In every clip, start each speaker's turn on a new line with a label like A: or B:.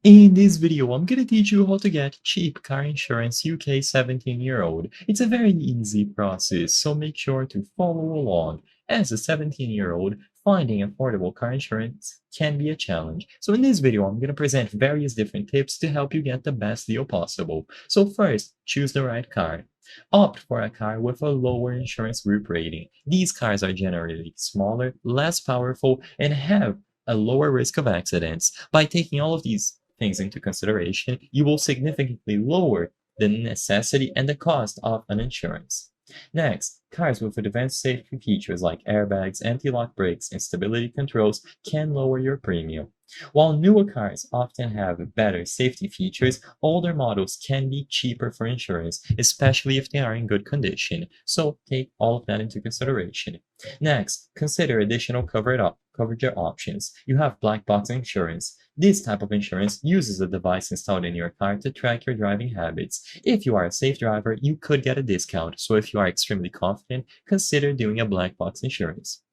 A: In this video, I'm gonna teach you how to get cheap car insurance UK 17-year-old. It's a very easy process, so make sure to follow along. As a 17-year-old, finding affordable car insurance can be a challenge. So in this video, I'm gonna present various different tips to help you get the best deal possible. So first, choose the right car. Opt for a car with a lower insurance group rating. These cars are generally smaller, less powerful, and have a lower risk of accidents. By taking all of these things into consideration, you will significantly lower the necessity and the cost of an insurance. Next, cars with advanced safety features like airbags, anti-lock brakes, and stability controls can lower your premium. While newer cars often have better safety features, older models can be cheaper for insurance, especially if they are in good condition. So take all of that into consideration. Next, consider additional coverage options. You have black box insurance. This type of insurance uses a device installed in your car to track your driving habits. If you are a safe driver, you could get a discount. So if you are extremely confident, consider doing a black box insurance.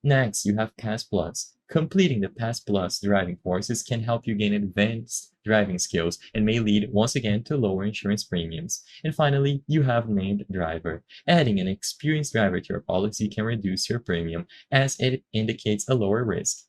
A: Next, you have Pass Plus. Completing the Pass Plus driving courses can help you gain advanced driving skills and may lead once again to lower insurance premiums. And finally, you have Named Driver. Adding an experienced driver to your policy can reduce your premium as it indicates a lower risk.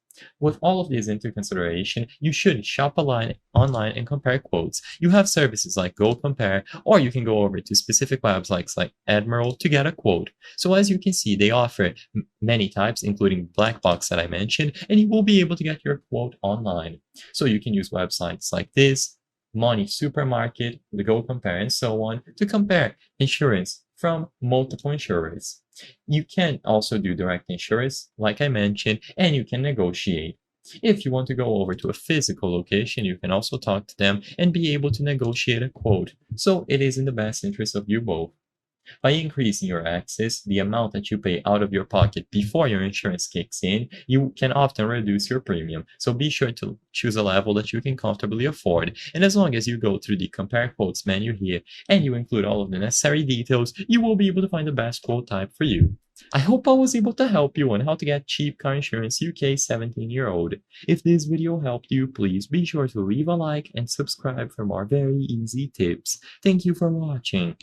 A: With all of these into consideration, you should shop online and compare quotes. You have services like Go Compare, or you can go over to specific websites like Admiral to get a quote. So as you can see, they offer many types, including black box that I mentioned, and you will be able to get your quote online. So you can use websites like this, Money Supermarket, the Go Compare, and so on to compare insurance from multiple insurers. You can also do direct insurance, like I mentioned, and you can negotiate. If you want to go over to a physical location, you can also talk to them and be able to negotiate a quote. So it is in the best interest of you both. By increasing your access, the amount that you pay out of your pocket before your insurance kicks in, you can often reduce your premium. So be sure to choose a level that you can comfortably afford. And as long as you go through the compare quotes menu here and you include all of the necessary details, you will be able to find the best quote type for you. I hope I was able to help you on how to get cheap car insurance UK 17-year-old. If this video helped you, please be sure to leave a like and subscribe for more very easy tips. Thank you for watching.